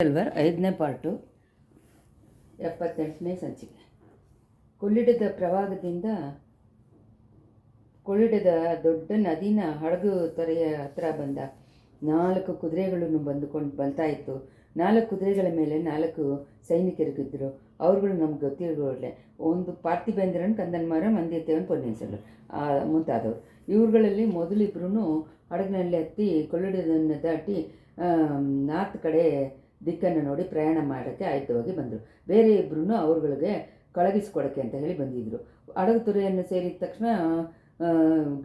Silver 5ನೇ part 78ನೇ ಸಂಚಿಕೆ. ಕೊಳ್ಳಿಡದ ಪ್ರವಾಹದಿಂದ ಕೊಳ್ಳಿಡದ ದೊಡ್ಡ ನದಿನ ಹಡಗು ತೊರೆಯ ಹತ್ರ ಬಂದ 4 ಕುದುರೆಗಳನ್ನು ಬರ್ತಾ ಇತ್ತು. 4 ಕುದುರೆಗಳ ಮೇಲೆ 4 ಸೈನಿಕರಿಗಿದ್ದರು. ಅವ್ರುಗಳು ನಮ್ಗೆ ಗೊತ್ತಿರೋಳೆ. ಒಂದು ಪಾರ್ಥಿಬೇಂದ್ರನ್, ಕಂದನ್ಮಾರ, ಮಂದಿಯತ್ತೇವನ್, ಪೊನ್ನಿಯಿನ್ ಸೆಲ್ವರ್ ಮುಂತಾದವರು. ಇವ್ರುಗಳಲ್ಲಿ ಮೊದಲಿಬ್ರು ಹಡಗಿನಲ್ಲಿ ಹತ್ತಿ ಕೊಳ್ಳಿಡದನ್ನು ದಾಟಿ ನಾರ್ತ್ ಕಡೆ ದಿಕ್ಕನ್ನು ನೋಡಿ ಪ್ರಯಾಣ ಮಾಡೋಕ್ಕೆ ಆಯುಧವಾಗಿ ಬಂದರು. ಬೇರೆ ಇಬ್ಬರೂ ಅವ್ರುಗಳಿಗೆ ಕಳಗಿಸ್ಕೊಡೋಕ್ಕೆ ಅಂತ ಹೇಳಿ ಬಂದಿದ್ದರು. ಹಡಗು ತುರೆಯನ್ನು ಸೇರಿದ ತಕ್ಷಣ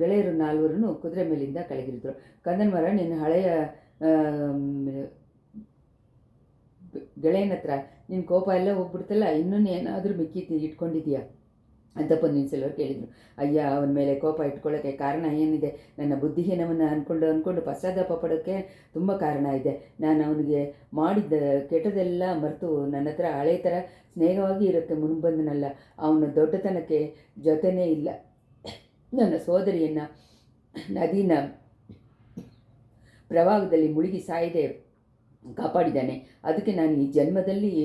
ಗೆಳೆಯರು 4 ಕುದುರೆ ಮೇಲಿಂದ ಕೆಳಗಿರಿದ್ರು. ಕಂದನ್ಮಾರ, ನಿನ್ನ ಹಳೆಯ ಗೆಳೆಯನ ಹತ್ರ ನಿನ್ನ ಕೋಪ ಎಲ್ಲ ಹೋಗ್ಬಿಡ್ತಲ್ಲ, ಇನ್ನೊಂದು ಏನಾದರೂ ಮಿಕ್ಕಿ ಇಟ್ಕೊಂಡಿದೀಯಾ ಅಂತ ಪೊನ್ನಿಯಿನ್ ಸೆಲ್ವರ್ ಕೇಳಿದರು. ಅಯ್ಯ, ಅವನ ಮೇಲೆ ಕೋಪ ಇಟ್ಕೊಳ್ಳೋಕ್ಕೆ ಕಾರಣ ಏನಿದೆ? ನನ್ನ ಬುದ್ಧಿಹೀನವನ್ನು ಅಂದ್ಕೊಂಡು ಪಶ್ಚಾತ್ತಾಪ ಪಡೋಕ್ಕೆ ತುಂಬ ಕಾರಣ ಇದೆ. ನಾನು ಅವನಿಗೆ ಮಾಡಿದ್ದ ಕೆಟ್ಟದೆಲ್ಲ ಮರೆತು ನನ್ನ ಹತ್ರ ಹಳೆ ಥರ ಸ್ನೇಹವಾಗಿ ಇರೋಕ್ಕೆ ಮುನ್ಬಂದನಲ್ಲ. ಅವನ ದೊಡ್ಡತನಕ್ಕೆ ಜೊತೆನೇ ಇಲ್ಲ. ನನ್ನ ಸೋದರಿಯನ್ನು ನದಿನ ಪ್ರವಾಹದಲ್ಲಿ ಮುಳುಗಿ ಸಾಯದೆ ಕಾಪಾಡಿದ್ದಾನೆ. ಅದಕ್ಕೆ ನಾನು ಈ ಜನ್ಮದಲ್ಲಿ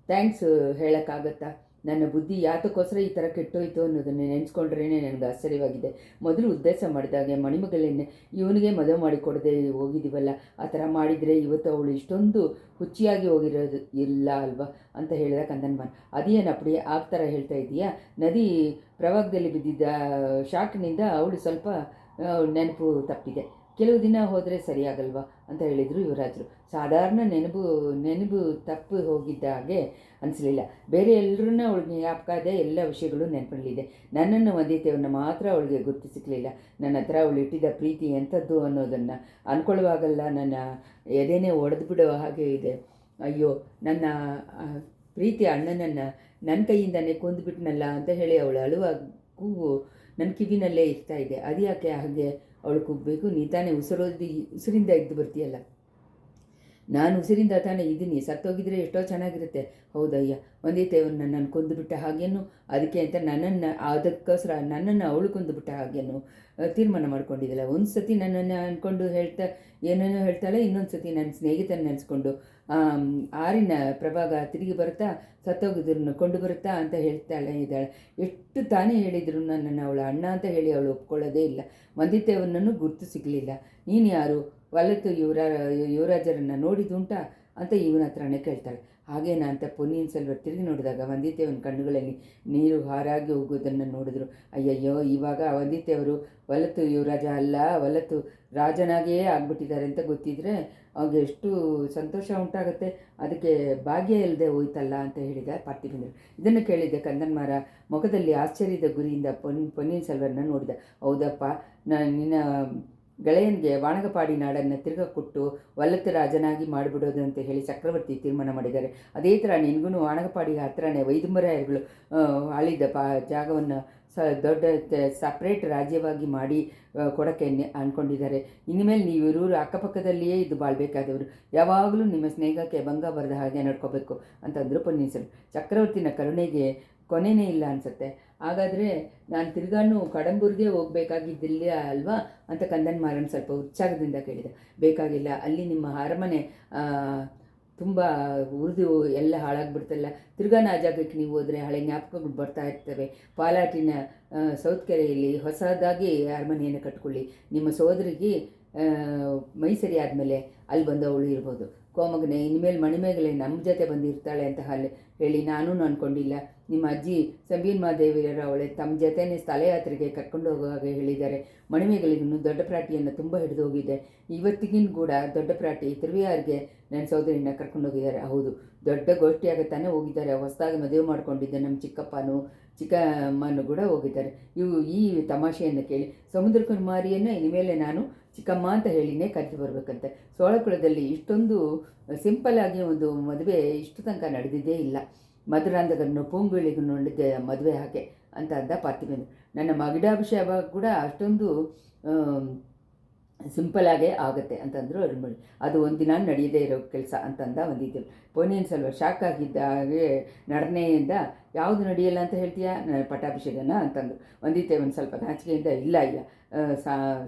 ಥ್ಯಾಂಕ್ಸ್ ಹೇಳೋಕ್ಕಾಗತ್ತಾ? ನನ್ನ ಬುದ್ಧಿ ಯಾತಕ್ಕೋಸ್ಕರ ಈ ಥರ ಕೆಟ್ಟೋಯ್ತು ಅನ್ನೋದನ್ನು ನೆನೆಸ್ಕೊಂಡ್ರೇ ನನಗೆ ಆಶ್ಚರ್ಯವಾಗಿದೆ. ಮೊದಲು ಉದ್ದೇಶ ಮಾಡಿದಾಗೆ ಮಣಿಮಗಳನ್ನೇ ಇವನಿಗೆ ಮದುವೆ ಮಾಡಿಕೊಡದೆ ಹೋಗಿದ್ದೀವಲ್ಲ, ಆ ಥರ ಮಾಡಿದರೆ ಇವತ್ತು ಅವಳು ಇಷ್ಟೊಂದು ಹುಚ್ಚಿಯಾಗಿ ಹೋಗಿರೋದು ಇಲ್ಲ ಅಲ್ವಾ ಅಂತ ಹೇಳಿದ ಕಂದನ್ಮಾರ. ಅದೇನು ಅಪ್ಪಡಿ ಆ ಥರ ಹೇಳ್ತಾ ಇದೀಯಾ? ನದಿ ಪ್ರವಾಹದಲ್ಲಿ ಬಿದ್ದಿದ್ದ ಶಾಕ್ನಿಂದ ಅವಳು ಸ್ವಲ್ಪ ನೆನಪು ತಪ್ಪಿದೆ. ಕೆಲವು ದಿನ ಹೋದರೆ ಸರಿಯಾಗಲ್ವಾ ಅಂತ ಹೇಳಿದರು ಯುವರಾಜರು. ಸಾಧಾರಣ ನೆನಪು ತಪ್ಪು ಹೋಗಿದ್ದ ಹಾಗೆ ಅನಿಸಲಿಲ್ಲ. ಬೇರೆ ಎಲ್ಲರನ್ನ ಅವಳಿಗೆ ಜ್ಞಾಪಕ ಇದೆ, ಎಲ್ಲ ವಿಷಯಗಳು ನೆನಪಲ್ಲಿದೆ. ನನ್ನನ್ನು ವಂದಿತೆಯನ್ನು ಮಾತ್ರ ಅವಳಿಗೆ ಗುರ್ತು ಸಿಕ್ಕಲಿಲ್ಲ. ನನ್ನ ಹತ್ರ ಅವಳು ಇಟ್ಟಿದ್ದ ಪ್ರೀತಿ ಎಂಥದ್ದು ಅನ್ನೋದನ್ನು ಅಂದ್ಕೊಳ್ಳುವಾಗಲ್ಲ ನನ್ನ ಎದೆನೇ ಒಡೆದು ಬಿಡೋ ಹಾಗೆ ಇದೆ. ಅಯ್ಯೋ, ನನ್ನ ಪ್ರೀತಿ ಅಣ್ಣನನ್ನು ನನ್ನ ಕೈಯಿಂದನೇ ಕೊಂದುಬಿಟ್ನಲ್ಲ ಅಂತ ಹೇಳಿ ಅವಳು ಅಳುವ ಕೂಗು ನನ್ನ ಕಿವಿನಲ್ಲೇ ಇರ್ತಾ ಇದೆ. ಅದ್ಯಾಕೆ ಹಾಗೆ ಅವಳು ಕೂಗಬೇಕು? ನೀ ತಾನೇ ಉಸಿರಿಂದ ಇದ್ದು ಬರ್ತೀಯಲ್ಲ. ನಾನು ಉಸಿರಿಂದ ತಾನೇ ಇದ್ದೀನಿ. ಸತ್ತೋಗಿದ್ರೆ ಎಷ್ಟೋ ಚೆನ್ನಾಗಿರುತ್ತೆ. ಹೌದಯ್ಯ, ವಂದಿತೆಯನ್ನು ನನ್ನನ್ನು ಕೊಂದುಬಿಟ್ಟ ಹಾಗೇನು? ಅದಕ್ಕೆ ಅಂತ ಅದಕ್ಕೋಸ್ಕರ ನನ್ನನ್ನು ಅವಳು ಕೊಂದುಬಿಟ್ಟ ಹಾಗೇನು ತೀರ್ಮಾನ ಮಾಡ್ಕೊಂಡಿದ್ದಲ್ಲ. ಒಂದು ಸತಿ ನನ್ನನ್ನು ಅಂದ್ಕೊಂಡು ಏನೇನೋ ಹೇಳ್ತಾಳೆ, ಇನ್ನೊಂದು ಸತಿ ನನ್ನ ಸ್ನೇಹಿತನ ನೆನೆಸ್ಕೊಂಡು ಆರಿನ ಪ್ರಭಾಗ ತಿರುಗಿ ಬರುತ್ತಾ, ಸತ್ತೋಗಿದ್ರನ್ನು ಕೊಂಡು ಬರುತ್ತಾ ಅಂತ ಇದ್ದಾಳೆ. ಎಷ್ಟು ತಾನೇ ಹೇಳಿದ್ರು ನನ್ನನ್ನು ಅವಳ ಅಣ್ಣ ಅಂತ ಹೇಳಿ ಅವಳು ಒಪ್ಕೊಳ್ಳೋದೇ ಇಲ್ಲ. ವಂದಿತೆಯವನನ್ನು ಗುರ್ತು ಸಿಗಲಿಲ್ಲ. ನೀನು ಯಾರು? ವಲತು ಯುವರಾಜರನ್ನು ನೋಡಿದುಂಟಾ ಅಂತ ಇವನ ಹತ್ರನೇ ಕೇಳ್ತಾಳೆ. ಹಾಗೇನಾ ಅಂತ ಪೊನ್ನಿಯಿನ್ ಸೆಲ್ವರ್ ತಿರುಗಿ ನೋಡಿದಾಗ ವಂದಿತೆಯವನ ಕಣ್ಣುಗಳಲ್ಲಿ ನೀರು ಹಾರಾಗಿ ಹೋಗುವುದನ್ನು ನೋಡಿದ್ರು. ಅಯ್ಯಯ್ಯೋ, ಇವಾಗ ವಂದಿತೆಯವರು ವಲತು ಯುವರಾಜ ಅಲ್ಲ, ವಲತು ರಾಜನಾಗಿಯೇ ಆಗ್ಬಿಟ್ಟಿದ್ದಾರೆ ಅಂತ ಗೊತ್ತಿದ್ರೆ ಅವ್ರಿಗೆ ಎಷ್ಟು ಸಂತೋಷ ಉಂಟಾಗುತ್ತೆ. ಅದಕ್ಕೆ ಭಾಗ್ಯ ಇಲ್ಲದೆ ಹೋಯ್ತಲ್ಲ ಅಂತ ಹೇಳಿದ ಪಾರ್ಥಿಬೇಂದ್ರ. ಇದನ್ನು ಕೇಳಿದ್ದೆ ಕಂದನ್ಮಾರ ಮುಖದಲ್ಲಿ ಆಶ್ಚರ್ಯದ ಗುರಿಯಿಂದ ಪೊನ್ನಿಯಿನ್ ಸೆಲ್ವರ್ನ ನೋಡಿದ. ಹೌದಪ್ಪ, ನಿನ್ನ ಗೆಳೆಯನಿಗೆ ವಾಣಗಪಾಡಿ ನಾಡನ್ನು ತಿರುಗ ಕೊಟ್ಟು ವಲತ್ತು ರಾಜನಾಗಿ ಮಾಡಿಬಿಡೋದು ಅಂತ ಹೇಳಿ ಚಕ್ರವರ್ತಿ ತೀರ್ಮಾನ ಮಾಡಿದ್ದಾರೆ. ಅದೇ ಥರ ನಿನಗೂ ವಾಣಗಪಾಡಿ ಹತ್ರನೇ ವೈದಂಬರಾಯರುಗಳು ಆಳಿದ್ದ ಜಾಗವನ್ನು ದೊಡ್ಡ ಸಪ್ರೇಟ್ ರಾಜ್ಯವಾಗಿ ಮಾಡಿ ಕೊಡೋಕ್ಕೆ ಅಂದ್ಕೊಂಡಿದ್ದಾರೆ. ಇನ್ಮೇಲೆ ನೀವು ಇವರು ಅಕ್ಕಪಕ್ಕದಲ್ಲಿಯೇ ಇದ್ದು ಬಾಳ್ಬೇಕಾದವರು. ಯಾವಾಗಲೂ ನಿಮ್ಮ ಸ್ನೇಹಕ್ಕೆ ಭಂಗ ಬರದ ಹಾಗೆ ನಡ್ಕೋಬೇಕು ಅಂತಂದರು ಪೊನ್ನಿಯಿನ್ ಸೆಲ್ವರ್. ಚಕ್ರವರ್ತಿನ ಕರುಣೆಗೆ ಕೊನೆಯೇ ಇಲ್ಲ ಅನಿಸುತ್ತೆ. ಹಾಗಾದರೆ ನಾನು ತಿರ್ಗಾನು ಕಡಂಬೂರಿಗೆ ಹೋಗಬೇಕಾಗಿದ್ದಿಲ್ಲ ಅಲ್ವಾ ಅಂತ ಕಂದನ್ಮಾರನ್ ಸ್ವಲ್ಪ ಉತ್ಸಾಹದಿಂದ ಕೇಳಿದೆ. ಬೇಕಾಗಿಲ್ಲ, ಅಲ್ಲಿ ನಿಮ್ಮ ಅರಮನೆ ತುಂಬ ಉರಿದು ಎಲ್ಲ ಹಾಳಾಗ್ಬಿಡ್ತಲ್ಲ. ತಿರ್ಗಾನ ಆ ಜಾಗಕ್ಕೆ ನೀವು ಹೋದರೆ ಹಳೆ ಜ್ಞಾಪಕಗಳು ಬರ್ತಾ ಇರ್ತವೆ. ಪಾಲಾಟಿನ ಸೌತ್ಕೆರೆಯಲ್ಲಿ ಹೊಸದಾಗಿ ಅರಮನೆಯನ್ನು ಕಟ್ಕೊಳ್ಳಿ. ನಿಮ್ಮ ಸೋದರಿಗೆ ಮೈಸರಿ ಆದಮೇಲೆ ಅಲ್ಲಿ ಬಂದು ಅವಳು ಇರ್ಬೋದು. ಕೋಮಗನೆ, ಇನ್ಮೇಲೆ ಮಣಿಮೇಗಲೆ ನಮ್ಮ ಜೊತೆ ಬಂದಿರ್ತಾಳೆ ಅಂತ ಹೇಳಿ ನಾನೂ ಅಂದ್ಕೊಂಡಿಲ್ಲ. ನಿಮ್ಮ ಅಜ್ಜಿ ಸಂಬೀನ್ ಮಾದೇವಿಯರ ಅವಳೆ ತಮ್ಮ ಜೊತೆನೇ ಸ್ಥಳಯಾತ್ರೆಗೆ ಕರ್ಕೊಂಡು ಹೋಗೋ ಹಾಗೆ ಹೇಳಿದ್ದಾರೆ. ಮಣಿಮೇಗಲಿಗೂ ದೊಡ್ಡ ಪ್ರಾಟಿಯನ್ನು ತುಂಬ ಹಿಡಿದು ಹೋಗಿದೆ. ಇವತ್ತಿಗಿನ ಕೂಡ ದೊಡ್ಡ ಪ್ರಾಟಿ ತಿರುವಿಯಾರಿಗೆ ನನ್ನ ಸೋದರಿನ ಕರ್ಕೊಂಡು ಹೋಗಿದ್ದಾರೆ. ಹೌದು, ದೊಡ್ಡ ಗೋಷ್ಠಿಯಾಗತ್ತಾನೆ ಹೋಗಿದ್ದಾರೆ. ಹೊಸದಾಗಿ ಮದುವೆ ಮಾಡ್ಕೊಂಡಿದ್ದೆ ನಮ್ಮ ಚಿಕ್ಕಪ್ಪನೂ ಚಿಕ್ಕಮ್ಮನೂ ಕೂಡ ಹೋಗಿದ್ದಾರೆ. ಈ ತಮಾಷೆಯನ್ನು ಕೇಳಿ ಸಮುದ್ರ ಕುಮಾರಿಯನ್ನು ಇನ್ಮೇಲೆ ನಾನು ಚಿಕ್ಕಮ್ಮ ಅಂತ ಹೇಳಿನೇ ಕರೆದು ಬರಬೇಕಂತೆ. ಸೋಳಕುಳದಲ್ಲಿ ಇಷ್ಟೊಂದು ಸಿಂಪಲ್ಲಾಗಿ ಒಂದು ಮದುವೆ ಇಷ್ಟು ತನಕ ನಡೆದಿದ್ದೇ ಇಲ್ಲ. ಮಧುರಾಂಧಗನ್ನು ಪೂಂಗುಳಿಗೂ ನೋಡಿದ್ದೆ ಮದುವೆ ಹಾಗೆ ಅಂತ ಅಂದ ಪಾರ್ಥಿಬೇಂದ್ರ. ನನ್ನ ಮಗಿಡಾಭಿಷೇಕ ಕೂಡ ಅಷ್ಟೊಂದು ಸಿಂಪಲಾಗೇ ಆಗುತ್ತೆ ಅಂತಂದರು ಅರುಣ್ಮೊಳಿ. ಅದು ಒಂದಿನ ನಡೆಯದೇ ಇರೋ ಕೆಲಸ ಅಂತಂದ ವಂದಿತೇವರು. ಪೊನ್ನಿಯಿನ್ ಸೆಲ್ವ ಶಾಕ್ ಆಗಿದ್ದಾಗೆ ನಡನೆಯಿಂದ ಯಾವುದು ನಡೆಯಲ್ಲ ಅಂತ ಹೇಳ್ತೀಯಾ, ಪಟ್ಟಾಭಿಷೇಕನ ಅಂತಂದರು. ವಂದಿತೇವನ್ ಸ್ವಲ್ಪ ನಾಚಿಕೆಯಿಂದ ಇಲ್ಲ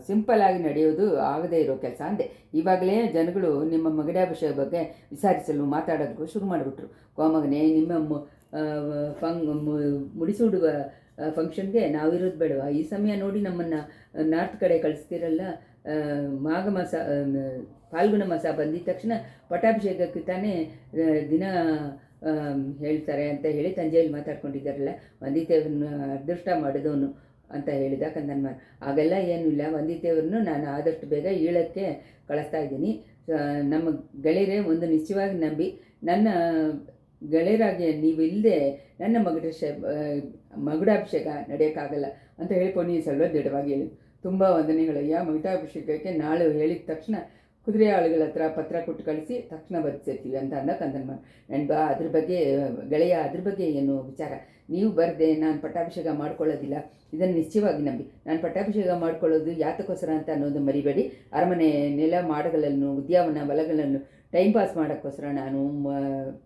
ಸಿಂಪಲಾಗಿ ನಡೆಯೋದು ಆಗದೇ ಇರೋ ಕೆಲಸ ಅಂದೆ. ಇವಾಗಲೇ ಜನಗಳು ನಿಮ್ಮ ಮಗಡಾಭಿಷೇಕ ಬಗ್ಗೆ ವಿಚಾರಿಸಲು ಮಾತಾಡೋದಕ್ಕೂ ಶುರು ಮಾಡಿಬಿಟ್ರು. ಕೋಮಗನೇ, ನಿಮ್ಮ ಮುಡಿಸೂಡುವ ಫಂಕ್ಷನ್ಗೆ ನಾವಿರೋದು ಬೇಡವಾ? ಈ ಸಮಯ ನೋಡಿ ನಮ್ಮನ್ನು ನಾರ್ತ್ ಕಡೆ ಕಳಿಸ್ತಿರಲ್ಲ. ಮಾಘ ಮಾಸ ಫಾಲ್ಗುಣ ಮಾಸ ಬಂದಿದ ತಕ್ಷಣ ಪಟ್ಟಾಭಿಷೇಕಕ್ಕೆ ತಾನೇ ದಿನ ಹೇಳ್ತಾರೆ ಅಂತ ಹೇಳಿ ತಂಜೆಯಲ್ಲಿ ಮಾತಾಡ್ಕೊಂಡಿದ್ದಾರಲ್ಲ. ವಂದಿತೇವ್ರನ್ನ ಅದೃಷ್ಟ ಮಾಡಿದವನು ಅಂತ ಹೇಳಿದ ಕಂದನ್ಮಾರ್. ಹಾಗೆಲ್ಲ ಏನೂ ಇಲ್ಲ, ವಂದಿತೇವ್ರನ್ನು ನಾನು ಆದಷ್ಟು ಬೇಗ ಈಳಕ್ಕೆ ಕಳಿಸ್ತಾ ಇದ್ದೀನಿ. ನಮ್ಮ ಗೆಳೆಯರೇ ಒಂದು ನಿಶ್ಚಯವಾಗಿ ನಂಬಿ, ನನ್ನ ಗೆಳೆಯರಾಗಿ ನೀವು ಇಲ್ಲದೆ ನನ್ನ ಮಗುಡಾಭಿಷೇಕ ನಡೆಯೋಕ್ಕಾಗಲ್ಲ ಅಂತ ಹೇಳಿ ಪೊನ್ನಿಯಿನ್ ಸೆಲ್ವ ದೃಢವಾಗಿ ಹೇಳಿ. ತುಂಬ ವಂದನೆಗಳಯ್ಯ. ಮಗುಡಾಭಿಷೇಕಕ್ಕೆ ನಾಳೆ ಹೇಳಿದ ತಕ್ಷಣ ಕುದುರೆ ಆಳುಗಳ ಹತ್ರ ಪತ್ರ ಕೊಟ್ಟು ಕಳಿಸಿ ತಕ್ಷಣ ಬರ್ತಿರ್ತೀವಿ ಅಂತ ಅಂದ ಕಂದನ್ಮಾರ್. ಅದ್ರ ಬಗ್ಗೆ ಗೆಳೆಯ, ಅದ್ರ ಬಗ್ಗೆ ಏನು ವಿಚಾರ? ನೀವು ಬರದೆ ನಾನು ಪಟ್ಟಾಭಿಷೇಕ ಮಾಡ್ಕೊಳ್ಳೋದಿಲ್ಲ, ಇದನ್ನು ನಿಶ್ಚಯವಾಗಿ ನಂಬಿ. ನಾನು ಪಟ್ಟಾಭಿಷೇಕ ಮಾಡ್ಕೊಳ್ಳೋದು ಯಾತಕ್ಕೋಸ್ಕರ ಅಂತ ಅನ್ನೋದು ಮರಿಬೇಡಿ. ಅರಮನೆ ನೆಲ ಮಾಡಗಳನ್ನು, ಉದ್ಯಾನವನ ಹೊಲಗಳನ್ನು ಟೈಮ್ ಪಾಸ್ ಮಾಡೋಕ್ಕೋಸ್ಕರ ನಾನು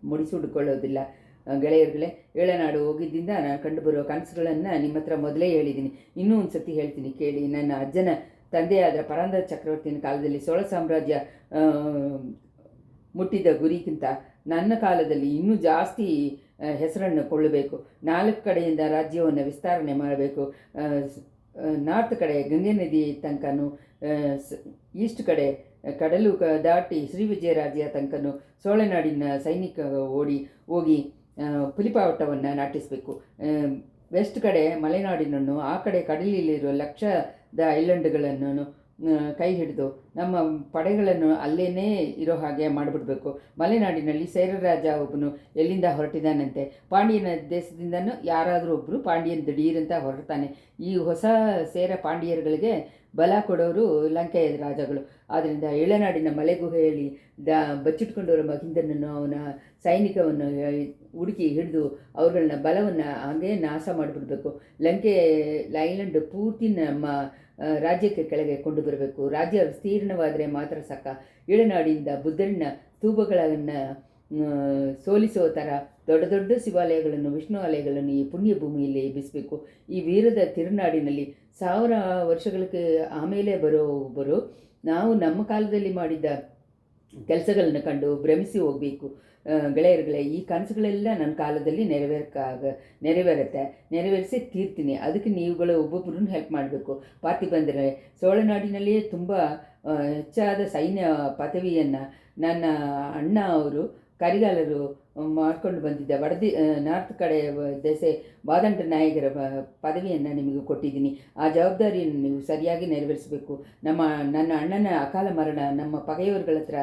ಮುಡಿಸುಡ್ಕೊಳ್ಳೋದಿಲ್ಲ ಗೆಳೆಯರುಗಳೇ. ಏಳನಾಡು ಹೋಗಿದ್ದರಿಂದ ನಾನು ಕಂಡುಬರೋ ಕನಸುಗಳನ್ನು ನಿಮ್ಮ ಹತ್ರ ಮೊದಲೇ ಹೇಳಿದ್ದೀನಿ. ಇನ್ನೂ ಒಂದು ಸತಿ ಹೇಳ್ತೀನಿ ಕೇಳಿ. ನನ್ನ ಅಜ್ಜನ ತಂದೆಯಾದ ಪರಾಂದರ ಚಕ್ರವರ್ತಿಯ ಕಾಲದಲ್ಲಿ ಚೋಳ ಸಾಮ್ರಾಜ್ಯ ಮುಟ್ಟಿದ ಗುರಿಗಿಂತ ನನ್ನ ಕಾಲದಲ್ಲಿ ಇನ್ನೂ ಜಾಸ್ತಿ ಹೆಸರನ್ನು ಕೊಳ್ಳಬೇಕು. 4 ಕಡೆಯಿಂದ ರಾಜ್ಯವನ್ನು ವಿಸ್ತರಣೆ ಮಾಡಬೇಕು. ನಾರ್ತ್ ಕಡೆ ಗಂಗೆ ನದಿ ತನಕನೂ, ಈಸ್ಟ್ ಕಡೆ ಕಡಲು ದಾಟಿ ಶ್ರೀವಿಜಯರಾಜ್ಯ ತನಕನೂ ಸೋಳೆನಾಡಿನ ಸೈನಿಕ ಹೋಗಿ ಪುಲಿಪಾವಟವನ್ನು ನಾಟಿಸಬೇಕು. ವೆಸ್ಟ್ ಕಡೆ ಮಲೆನಾಡಿನನ್ನು, ಆ ಕಡೆ ಕಡಲಿಲಿರುವ ಲಕ್ಷದ ಐಲ್ಯಾಂಡ್ಗಳನ್ನು ಕೈ ಹಿಡಿದು ನಮ್ಮ ಪಡೆಗಳನ್ನು ಅಲ್ಲೇನೇ ಇರೋ ಹಾಗೆ ಮಾಡಿಬಿಡ್ಬೇಕು. ಮಲೆನಾಡಿನಲ್ಲಿ ಸೇರ ರಾಜ ಒಬ್ಬನು ಎಲ್ಲಿಂದ ಹೊರಟಿದ್ದಾನಂತೆ. ಪಾಂಡ್ಯನ ದೇಶದಿಂದನೂ ಯಾರಾದರೂ ಒಬ್ಬರು ಪಾಂಡ್ಯನ ದಿಢೀರಂತ ಹೊರಡ್ತಾನೆ. ಈ ಹೊಸ ಸೇರ ಪಾಂಡ್ಯರುಗಳಿಗೆ ಬಲ ಕೊಡೋರು ಲಂಕೆಯ ರಾಜಗಳು. ಆದ್ದರಿಂದ ಏಳನಾಡಿನ ಮಲೆಗುಹೆಯಲ್ಲಿ ಬಚ್ಚಿಟ್ಕೊಂಡವರ ಮಹಿಂದನನ್ನು, ಅವನ ಸೈನಿಕವನ್ನು ಹುಡುಕಿ ಹಿಡಿದು ಅವ್ರಗಳನ್ನ ಬಲವನ್ನು ಹಾಗೇ ನಾಶ ಮಾಡಿಬಿಡ್ಬೇಕು. ಲಂಕೆ ಐಲ್ಯಾಂಡ್ ಪೂರ್ತಿ ನಮ್ಮ ರಾಜ್ಯಕ್ಕೆ ಕೆಳಗೆ ಕೊಂಡು ಬರಬೇಕು. ರಾಜ್ಯ ವಿಸ್ತೀರ್ಣವಾದರೆ ಮಾತ್ರ ಸಾಕ. ಏಳನಾಡಿಂದ ಬುದ್ಧನ ಸ್ತೂಪಗಳನ್ನು ಸೋಲಿಸೋ ಥರ ದೊಡ್ಡ ದೊಡ್ಡ ಶಿವಾಲಯಗಳನ್ನು, ವಿಷ್ಣು ಆಲಯಗಳನ್ನು ಈ ಪುಣ್ಯ ಭೂಮಿಯಲ್ಲಿ ಎಬ್ಬಿಸಬೇಕು. ಈ ವೀರದ ತಿರುನಾಡಿನಲ್ಲಿ 1000 ವರ್ಷಗಳಿಗೆ ಆಮೇಲೆ ಬರೋಬ್ಬರು ನಾವು ನಮ್ಮ ಕಾಲದಲ್ಲಿ ಮಾಡಿದ್ದ ಕೆಲಸಗಳನ್ನು ಕಂಡು ಭ್ರಮಿಸಿ ಹೋಗಬೇಕು. ಗೆಳೆಯರುಗಳೇ, ಈ ಕನಸುಗಳೆಲ್ಲ ನನ್ನ ಕಾಲದಲ್ಲಿ ನೆರವೇರುತ್ತೆ, ನೆರವೇರಿಸಿ ತೀರ್ತೀನಿ. ಅದಕ್ಕೆ ನೀವುಗಳು ಒಬ್ಬೊಬ್ಬರನ್ನು ಹೆಲ್ಪ್ ಮಾಡಬೇಕು. ಪಾರ್ಟಿ ಬಂದರೆ ಸೋಳನಾಡಿನಲ್ಲಿಯೇ ತುಂಬ ಹೆಚ್ಚಾದ ಸೈನ್ಯ ಪದವಿಯನ್ನು ನನ್ನ ಅಣ್ಣ ಅವರು ಕರಿಗಾಲರು ಮಾಡ್ಕೊಂಡು ಬಂದಿದ್ದ ನಾರ್ತ್ ಕಡೆ ಬಾದಂಡ ನಾಯಕರ ಪದವಿಯನ್ನು ನಿಮಗೆ ಕೊಟ್ಟಿದ್ದೀನಿ. ಆ ಜವಾಬ್ದಾರಿಯನ್ನು ನೀವು ಸರಿಯಾಗಿ ನೆರವೇರಿಸಬೇಕು. ನನ್ನ ಅಣ್ಣನ ಅಕಾಲ ಮರಣ ನಮ್ಮ ಪಗೆಯವರುಗಳ ಹತ್ರ,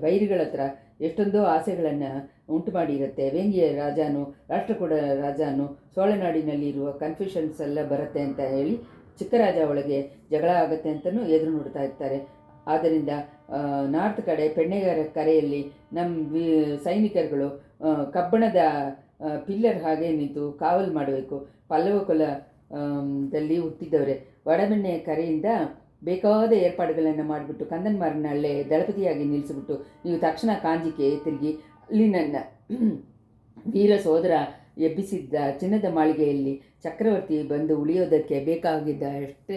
ವೈರಿಗಳ ಹತ್ರ ಎಷ್ಟೊಂದೋ ಆಸೆಗಳನ್ನು ಉಂಟು ಮಾಡಿರುತ್ತೆ. ವೇಂಗಿಯ ರಾಜಾನು, ರಾಷ್ಟ್ರಕೂಟ ರಾಜಾನು ಸೋಳನಾಡಿನಲ್ಲಿರುವ ಕನ್ಫ್ಯೂಷನ್ಸ್ ಎಲ್ಲ ಬರುತ್ತೆ ಅಂತ ಹೇಳಿ ಚಿಕ್ಕರಾಜ ಒಳಗೆ ಜಗಳ ಆಗುತ್ತೆ ಅಂತಲೂ ಎದುರು ನೋಡ್ತಾ ಇರ್ತಾರೆ. ಆದ್ದರಿಂದ ನಾರ್ತ್ ಕಡೆ ಪೆಣ್ಣೆಗಾರ ಕರೆಯಲ್ಲಿ ನಮ್ಮ ಸೈನಿಕರುಗಳು ಕಬ್ಬಣದ ಪಿಲ್ಲರ್ ಹಾಗೆ ನಿಂತು ಕಾವಲು ಮಾಡಬೇಕು. ಪಲ್ಲವ ಕುಲದಲ್ಲಿ ಹುಟ್ಟಿದವರೇ ವಡಬೆಣ್ಣೆ ಕರೆಯಿಂದ ಬೇಕಾದ ಏರ್ಪಾಡುಗಳನ್ನು ಮಾಡಿಬಿಟ್ಟು ಕಂದನ್ಮಾರನ ಅಲ್ಲೇ ದಳಪತಿಯಾಗಿ ನಿಲ್ಲಿಸಿಬಿಟ್ಟು ನೀವು ತಕ್ಷಣ ಕಾಂಜಿಗೆ ತಿರುಗಿ ಅಲ್ಲಿ ನನ್ನ ವೀರ ಸೋದರ ಎಬ್ಬಿಸಿದ್ದ ಚಿನ್ನದ ಮಾಳಿಗೆಯಲ್ಲಿ ಚಕ್ರವರ್ತಿ ಬಂದು ಉಳಿಯೋದಕ್ಕೆ ಬೇಕಾಗಿದ್ದ ಅಷ್ಟೇ